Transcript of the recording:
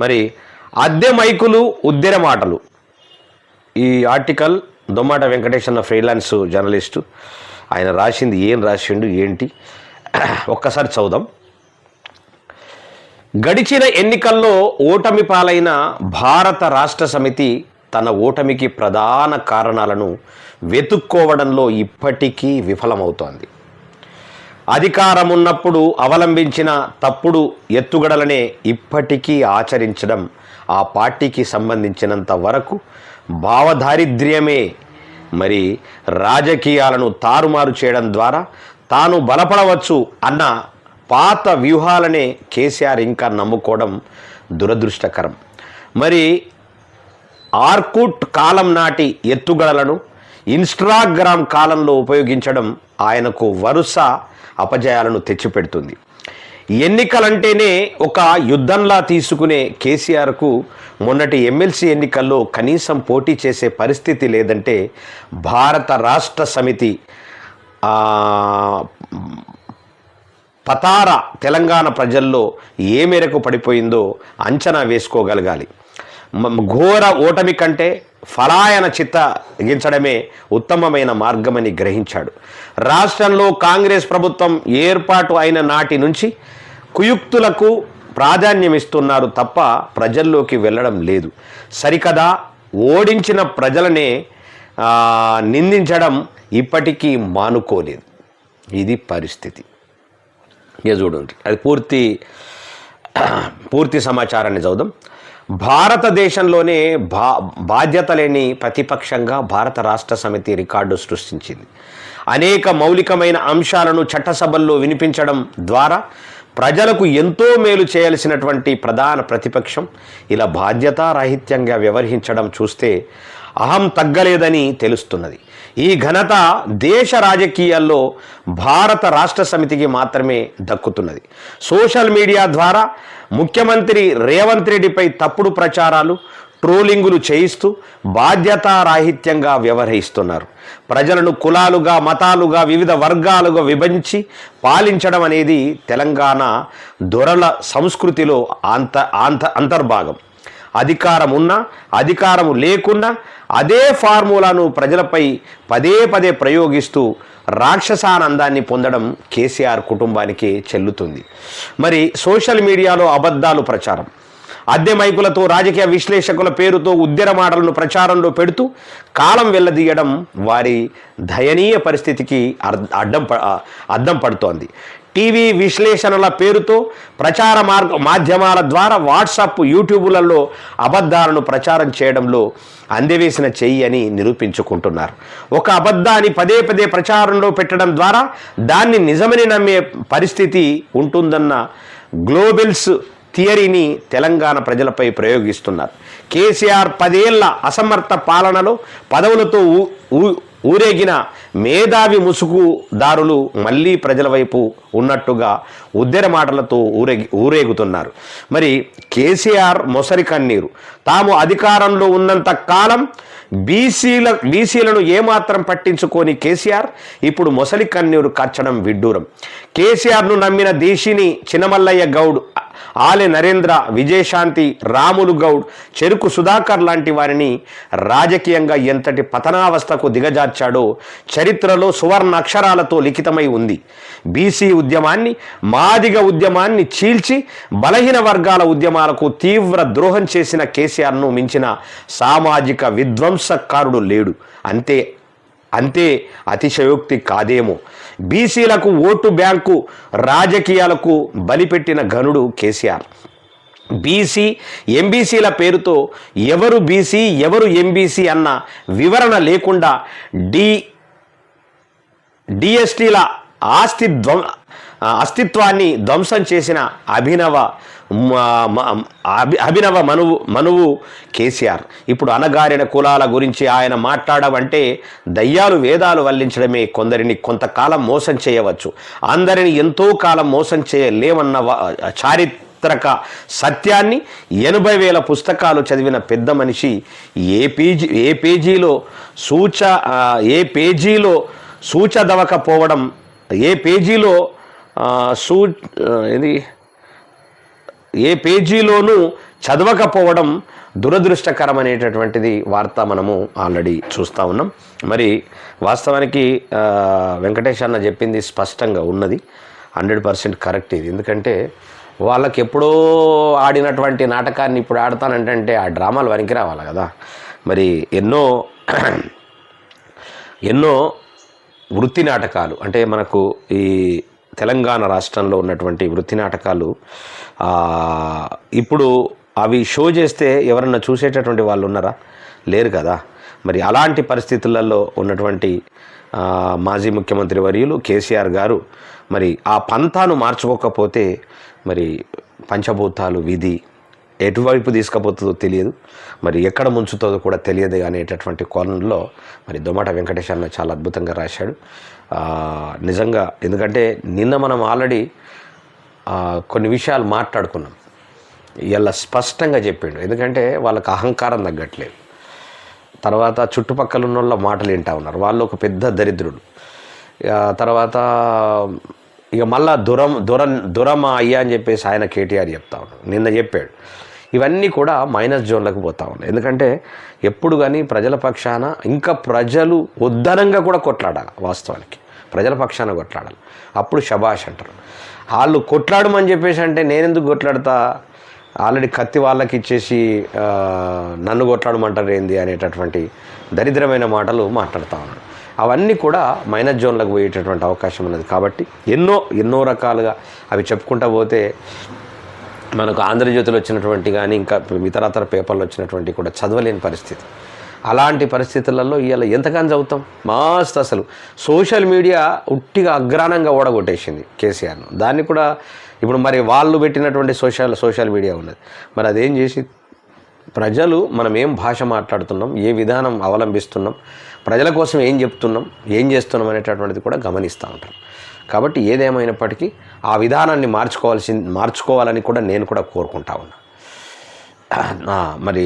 మరి అద్దె మైకులు ఉద్దెర మాటలు, ఈ ఆర్టికల్ దొమ్మాట వెంకటేశన్న ఫ్రీలాన్స్ జర్నలిస్టు ఆయన రాసింది. ఏం రాసిండు ఏంటి ఒక్కసారి చదుదాం. గడిచిన ఎన్నికల్లో ఓటమి పాలైన భారత రాష్ట్ర సమితి తన ఓటమికి ప్రధాన కారణాలను వెతుక్కోవడంలో ఇప్పటికీ విఫలమవుతోంది. అధికారం ఉన్నప్పుడు అవలంబించిన తప్పుడు ఎత్తుగడలనే ఇప్పటికీ ఆచరించడం ఆ పార్టీకి సంబంధించినంత వరకు భావదారిద్ర్యమే. మరి రాజకీయాలను తారుమారు చేయడం ద్వారా తాను బలపడవచ్చు అన్న పాత వ్యూహాలనే కేసీఆర్ ఇంకా నమ్ముకోవడం దురదృష్టకరం. మరి ఆర్కుట్ కాలం నాటి ఎత్తుగడలను ఇన్స్టాగ్రామ్ కాలంలో ఉపయోగించడం ఆయనకు వరుస అపజయాలను తెచ్చిపెడుతుంది. ఎన్నికలంటేనే ఒక యుద్ధంలా తీసుకునే కేసీఆర్కు మొన్నటి ఎమ్మెల్సీ ఎన్నికల్లో కనీసం పోటీ చేసే పరిస్థితి లేదంటే భారత రాష్ట్ర సమితి పతార తెలంగాణ ప్రజల్లో ఏ మేరకు పడిపోయిందో అంచనా వేసుకోగలగాలి. ఘోర ఓటమి కంటే ఫలాయన చిత్తగించడమే ఉత్తమమైన మార్గమని గ్రహించాడు. రాష్ట్రంలో కాంగ్రెస్ ప్రభుత్వం ఏర్పాటు అయిన నాటి నుంచి కుయుక్తులకు ప్రాధాన్యమిస్తున్నారు తప్ప ప్రజల్లోకి వెళ్ళడం లేదు. సరికదా ఓడించిన ప్రజలనే నిందించడం ఇప్పటికీ మానుకోలేదు. ఇది పరిస్థితి. ఇక చూడండి, అది పూర్తి సమాచారాన్ని చదువుదాం. భారతదేశంలోనే బాధ్యత లేని ప్రతిపక్షంగా భారత రాష్ట్ర సమితి రికార్డు సృష్టించింది. అనేక మౌలికమైన అంశాలను చట్టసభల్లో వినిపించడం ద్వారా ప్రజలకు ఎంతో మేలు చేయాల్సినటువంటి ప్రధాన ప్రతిపక్షం ఇలా బాధ్యతారాహిత్యంగా వ్యవహరించడం చూస్తే అహం తగ్గలేదని తెలుస్తున్నది. ఈ ఘనత దేశ రాజకీయాల్లో భారత రాష్ట్ర సమితికి మాత్రమే దక్కుతున్నది. సోషల్ మీడియా ద్వారా ముఖ్యమంత్రి రేవంత్ రెడ్డిపై తప్పుడు ప్రచారాలు, ట్రోలింగులు చేయిస్తూ బాధ్యతారాహిత్యంగా వ్యవహరిస్తున్నారు. ప్రజలను కులాలుగా, మతాలుగా, వివిధ వర్గాలుగా విభజించి పాలించడం అనేది తెలంగాణ దొరల సంస్కృతిలో అంతర్భాగం. అధికారం ఉన్నా, అధికారము లేకున్నా అదే ఫార్ములాను ప్రజలపై పదే పదే ప్రయోగిస్తూ రాక్షసానందాన్ని పొందడం కేసీఆర్ కుటుంబానికి చెల్లుతుంది. మరి సోషల్ మీడియాలో అబద్ధాలు ప్రచారం, అద్దె మైకులతో రాజకీయ విశ్లేషకుల పేరుతో ఉద్దెర మాటలను ప్రచారంలో పెడుతూ కాలం వెల్లదీయడం వారి దయనీయ పరిస్థితికి అద్దం పడుతోంది. టీవీ విశ్లేషణల పేరుతో ప్రచార మాధ్యమాల ద్వారా వాట్సాప్, యూట్యూబులలో అబద్ధాలను ప్రచారం చేయడంలో అందవేసిన చెయ్యి అని నిరూపించుకుంటున్నారు. ఒక అబద్ధాన్ని పదే పదే ప్రచారంలో పెట్టడం ద్వారా దాన్ని నిజమని నమ్మే పరిస్థితి ఉంటుందన్న గ్లోబల్స్ థియరీని తెలంగాణ ప్రజలపై ప్రయోగిస్తున్నారు. కేసీఆర్ 10 ఏళ్ల అసమర్థ పాలనలో పదవులతో ఊరేగిన మేధావి ముసుగుదారులు మళ్ళీ ప్రజల వైపు ఉన్నట్టుగా ఉద్దెర మాటలతో ఊరేగుతున్నారు. మరి కేసీఆర్ మొసరి కన్నీరు. తాము అధికారంలో ఉన్నంత కాలం బీసీలను ఏమాత్రం పట్టించుకోని కేసీఆర్ ఇప్పుడు మొసలి కన్నీరు కార్చడం విడ్డూరం. కేసీఆర్ను నమ్మిన దేశిని చినమల్లయ్య గౌడ్, ఆలె నరేంద్ర, విజయశాంతి, రాములు గౌడ్, చెరుకు సుధాకర్ లాంటి వారిని రాజకీయంగా ఎంతటి పతనావస్థకు దిగజార్చాడో చరిత్రలో సువర్ణ అక్షరాలతో లిఖితమై ఉంది. బీసీ ఉద్యమాన్ని, మాదిగ ఉద్యమాన్ని చీల్చి బలహీన వర్గాల ఉద్యమాలకు తీవ్ర ద్రోహం చేసిన కేసీఆర్ను మించిన సామాజిక విధ్వంసకారుడు లేడు. అంతే అతిశయోక్తి కాదేమో. బీసీలకు ఓటు బ్యాంకు రాజకీయాలకు బలిపెట్టిన ఘనుడు కేసీఆర్. బీసీ, ఎంబీసీల పేరుతో ఎవరు బీసీ ఎవరు ఎంబీసీ అన్న వివరణ లేకుండా డిఎస్టీల అస్తిత్వాన్ని ధ్వంసం చేసిన అభినవ మనువు కేసీఆర్. ఇప్పుడు అణగారిన కులాల గురించి ఆయన మాట్లాడమంటే దయ్యాలు వేదాలు వల్లించడమే. కొందరిని కొంతకాలం మోసం చేయవచ్చు, అందరిని ఎంతో కాలం మోసం చేయలేమన్న చారిత్రక సత్యాన్ని 80,000 పుస్తకాలు చదివిన పెద్ద మనిషి ఏ పేజీలో సూచదవకపోవడం, ఏ పేజీలోనూ చదవకపోవడం దురదృష్టకరమనేటటువంటిది వార్త మనము ఆల్రెడీ చూస్తూ ఉన్నాం. మరి వాస్తవానికి వెంకటేష్ అన్న చెప్పింది స్పష్టంగా ఉన్నది, 100% కరెక్ట్ ఇది. ఎందుకంటే వాళ్ళకి ఎప్పుడో ఆడినటువంటి నాటకాన్ని ఇప్పుడు ఆడతానంటే ఆ డ్రామాలు వనికి రావాలి కదా. మరి ఎన్నో వృత్తి నాటకాలు అంటే మనకు ఈ తెలంగాణ రాష్ట్రంలో ఉన్నటువంటి వృత్తి నాటకాలు ఇప్పుడు అవి షో చేస్తే ఎవరన్నా చూసేటటువంటి వాళ్ళు ఉన్నారా? లేరు కదా. మరి అలాంటి పరిస్థితులలో ఉన్నటువంటి మాజీ ముఖ్యమంత్రి వర్యులు కేసీఆర్ గారు మరి ఆ పంతాను మార్చుకోకపోతే మరి పంచభూతాలు విధి ఎటువైపు తీసుకుపోతుందో తెలియదు, మరి ఎక్కడ ముంచుతుందో కూడా తెలియదు అనేటటువంటి కోణంలో మరి దొమ్మట వెంకటేష్ అన్న చాలా అద్భుతంగా రాశాడు నిజంగా. ఎందుకంటే నిన్న మనం ఆల్రెడీ కొన్ని విషయాలు మాట్లాడుకున్నాం, ఇలా స్పష్టంగా చెప్పిండు. ఎందుకంటే వాళ్ళకి అహంకారం తగ్గట్లేదు, తర్వాత చుట్టుపక్కల ఉన్న వాళ్ళ మాటలు వింటా ఉన్నారు, వాళ్ళు ఒక పెద్ద దరిద్రుడు. తర్వాత ఇక మళ్ళా దురమ అయ్యా అని చెప్పేసి ఆయన కేటీఆర్ చెప్తా ఉన్నాడు, నిన్న చెప్పాడు. ఇవన్నీ కూడా మైనస్ జోన్లకు పోతా ఉన్నాయి. ఎందుకంటే ఎప్పుడు కానీ ప్రజల పక్షాన ఇంకా ప్రజలు ఉద్దనంగా కూడా కొట్లాడాలి, వాస్తవానికి ప్రజల పక్షాన కొట్లాడాలి, అప్పుడు శబాష్ అంటారు. వాళ్ళు కొట్లాడమని చెప్పేసి అంటే నేనెందుకు కొట్లాడతా, ఆల్రెడీ కత్తి వాళ్ళకి ఇచ్చేసి నన్ను కొట్లాడమంటారు ఏంది అనేటటువంటి దరిద్రమైన మాటలు మాట్లాడుతూ ఉన్నాడు. అవన్నీ కూడా మైనస్ జోన్లకు పోయేటటువంటి అవకాశం ఉన్నది. కాబట్టి ఎన్నో రకాలుగా అవి చెప్పుకుంటూ పోతే మనకు ఆంధ్రజ్యోతిలో వచ్చినటువంటి కానీ ఇంకా ఇతరతర పేపర్లు వచ్చినటువంటి కూడా చదవలేని పరిస్థితి. అలాంటి పరిస్థితులలో ఇవాళ ఎంతగానో చదువుతాం మస్తు. అసలు సోషల్ మీడియా ఉట్టిగా అగ్రానంగా ఓడగొట్టేసింది కేసీఆర్ను. దాన్ని కూడా ఇప్పుడు మరి వాళ్ళు పెట్టినటువంటి సోషల్ మీడియా ఉన్నది, మరి అదేం చేసి ప్రజలు మనం ఏం భాష మాట్లాడుతున్నాం, ఏ విధానం అవలంబిస్తున్నాం, ప్రజల కోసం ఏం చెప్తున్నాం, ఏం చేస్తున్నాం అనేటటువంటిది కూడా గమనిస్తూ ఉంటారు. కాబట్టి ఏదేమైనప్పటికీ ఆ విధానాన్ని మార్చుకోవాలని కూడా నేను కూడా కోరుకుంటా ఉన్నా. మరి